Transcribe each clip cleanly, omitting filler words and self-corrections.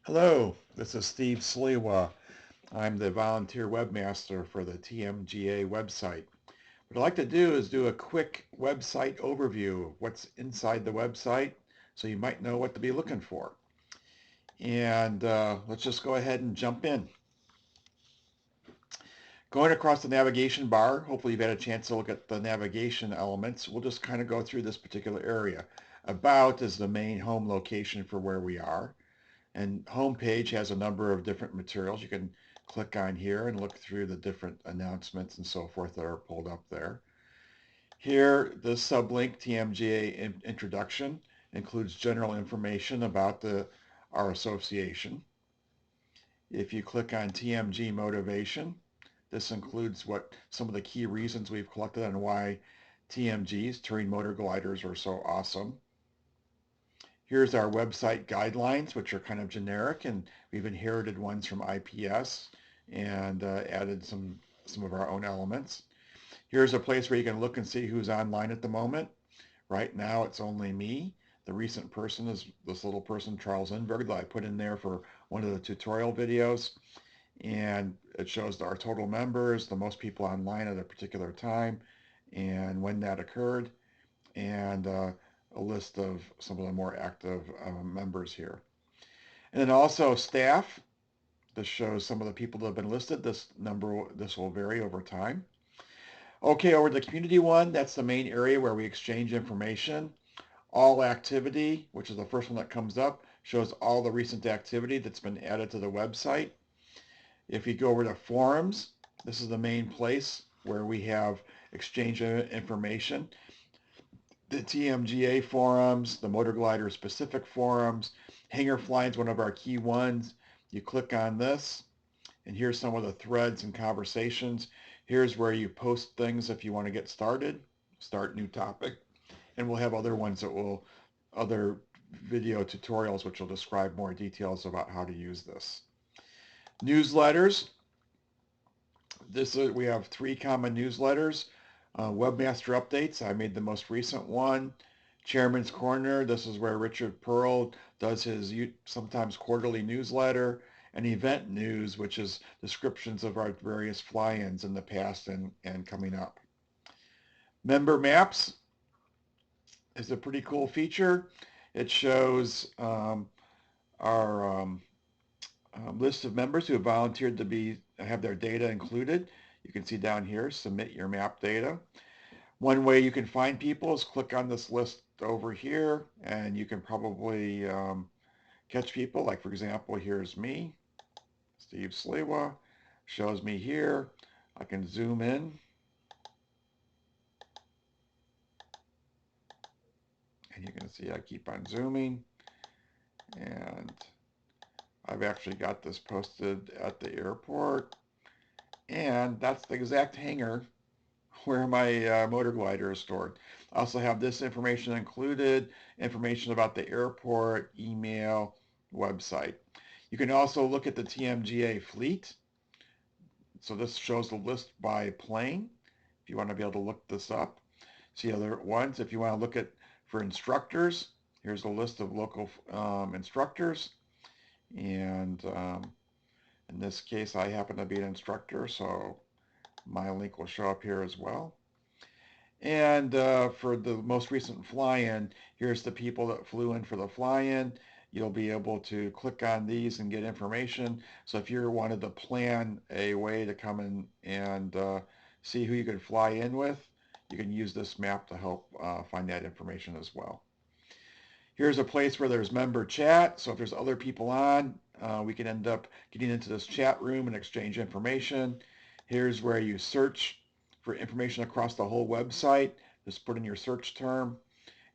Hello, this is Steve Sliwa. I'm the volunteer webmaster for the TMGA website. What I'd like to do is do a quick website overview of what's inside the website so you might know what to be looking for. And let's just go ahead and jump in. Going across the navigation bar, hopefully you've had a chance to look at the navigation elements. We'll just kind of go through this particular area. About is the main home location for where we are. And homepage has a number of different materials. You can click on here and look through the different announcements and so forth that are pulled up there. Here, the sublink TMGA introduction includes general information about our association. If you click on TMG motivation, this includes what some of the key reasons we've collected on why TMGs, touring motor gliders, are so awesome. Here's our website guidelines, which are kind of generic, and we've inherited ones from IPS and added some of our own elements. Here's a place where you can look and see who's online at the moment. Right now, it's only me. The recent person is this little person, Charles Inberg, that I put in there for one of the tutorial videos. And it shows our total members, the most people online at a particular time, and when that occurred, and a list of some of the more active members here. And then also staff. This shows some of the people that have been listed. This will vary over time. Okay, over to the community one, that's the main area where we exchange information. All activity, which is the first one that comes up, shows all the recent activity that's been added to the website. If you go over to forums, this is the main place where we have exchange information. The TMGA forums, the motor glider specific forums. Hanger fly is one of our key ones. You click on this, and here's some of the threads and conversations. Here's where you post things if you want to get started, start new topic. And we'll have other ones other video tutorials which will describe more details about how to use this. Newsletters. We have 3 common newsletters. Webmaster Updates, I made the most recent one. Chairman's Corner, this is where Richard Pearl does his sometimes quarterly newsletter. And Event News, which is descriptions of our various fly-ins in the past and coming up. Member Maps is a pretty cool feature. It shows our list of members who have volunteered to have their data included. You can see down here, submit your map data. One way you can find people is click on this list over here, and you can probably catch people. Like, for example, here's me, Steve Sliwa, shows me here. I can zoom in, and you can see I keep on zooming, and I've actually got this posted at the airport, and that's the exact hangar where my motor glider is stored. I also have this information included, information about the airport, email, website. You can also look at the TMGA fleet. So this shows the list by plane, if you want to be able to look this up. See other ones. If you want to look at for instructors, here's a list of local instructors. And in this case, I happen to be an instructor, so my link will show up here as well. And for the most recent fly-in, here's the people that flew in for the fly-in. You'll be able to click on these and get information. So if you wanted to plan a way to come in and see who you could fly in with, you can use this map to help find that information as well. Here's a place where there's member chat. So if there's other people on, we can end up getting into this chat room and exchange information. Here's where you search for information across the whole website. Just put in your search term.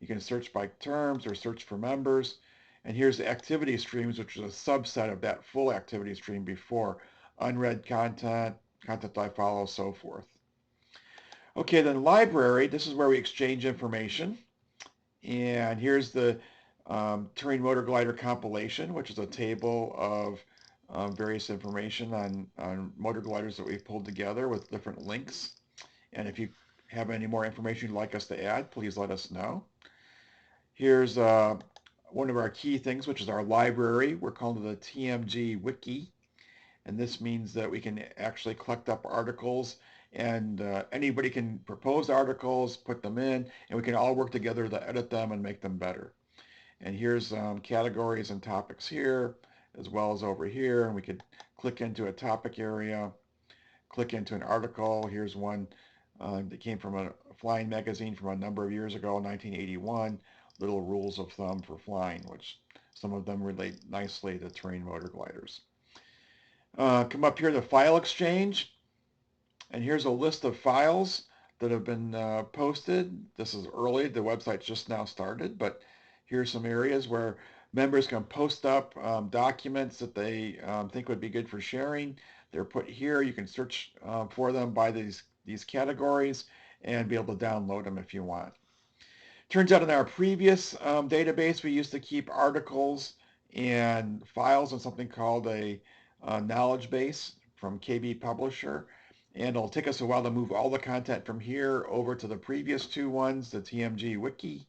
You can search by terms or search for members. And here's the activity streams, which is a subset of that full activity stream before. Unread content, content I follow, so forth. Okay, then library, this is where we exchange information. And here's the Touring Motor Glider compilation, which is a table of various information on motor gliders that we've pulled together with different links. And if you have any more information you'd like us to add, please let us know. Here's one of our key things, which is our library. We're calling it the TMG Wiki. And this means that we can actually collect up articles, and anybody can propose articles, put them in, and we can all work together to edit them and make them better. And here's categories and topics here, as well as over here. And we could click into a topic area, click into an article. Here's one that came from a flying magazine from a number of years ago, 1981, Little Rules of Thumb for Flying, which some of them relate nicely to terrain motor gliders. Come up here to File Exchange, and here's a list of files that have been posted. This is early. The website's just now started, but here's some areas where members can post up documents that they think would be good for sharing. They're put here. You can search for them by these categories and be able to download them if you want. Turns out in our previous database, we used to keep articles and files in something called a knowledge base from KB Publisher. And it'll take us a while to move all the content from here over to the previous two ones, the TMG Wiki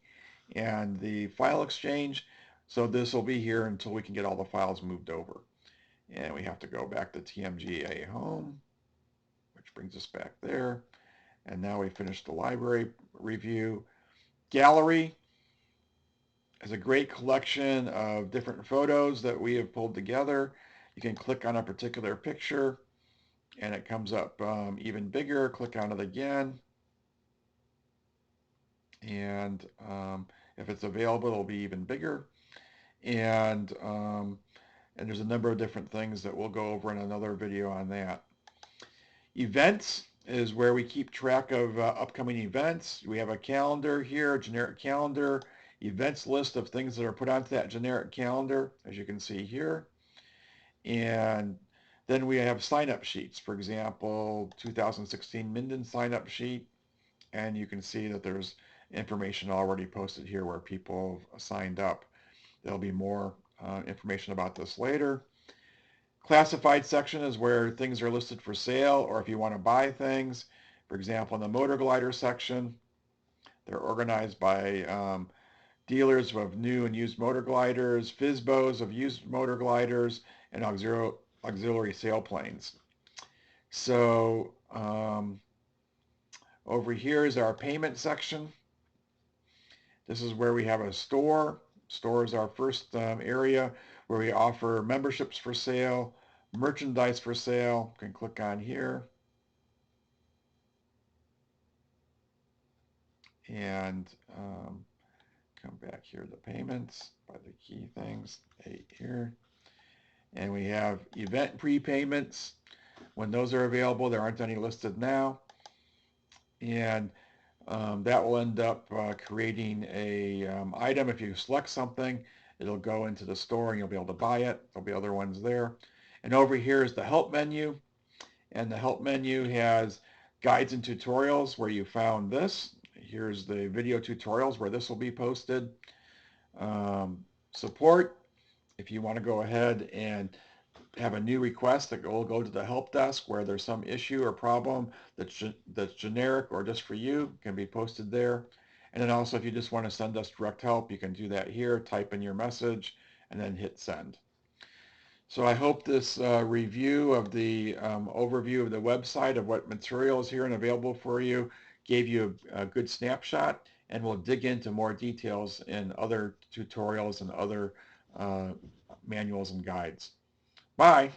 and the File Exchange. So this will be here until we can get all the files moved over. And we have to go back to TMGA Home, which brings us back there. And now we finished the library review. Gallery is a great collection of different photos that we have pulled together. You can click on a particular picture and it comes up even bigger. Click on it again. And if it's available, it'll be even bigger. And there's a number of different things that we'll go over in another video on that. Events is where we keep track of upcoming events. We have a calendar here, a generic calendar, events list of things that are put onto that generic calendar, as you can see here. And then we have sign-up sheets. For example, 2016 Minden sign-up sheet. And you can see that there's information already posted here where people signed up. There'll be more information about this later. Classified section is where things are listed for sale or if you want to buy things. For example, in the motor glider section, they're organized by dealers of new and used motor gliders, FSBOs of used motor gliders, and auxiliary sailplanes. So over here is our payment section. This is where we have a store. Store is our first area where we offer memberships for sale, merchandise for sale. You can click on here. And come back here to payments by the key things, 8 here. And we have event prepayments. When those are available, there aren't any listed now. And that will end up creating a item. If you select something, it'll go into the store and you'll be able to buy it. There'll be other ones there. And over here is the help menu. And the help menu has guides and tutorials where you found this. Here's the video tutorials where this will be posted. Support, if you want to go ahead and have a new request that will go to the help desk where there's some issue or problem that's generic or just for you, can be posted there. And then also if you just want to send us direct help, you can do that here, type in your message, and then hit send. So I hope this review of the overview of the website of what material is here and available for you gave you a good snapshot, and we'll dig into more details in other tutorials and other manuals and guides. Bye.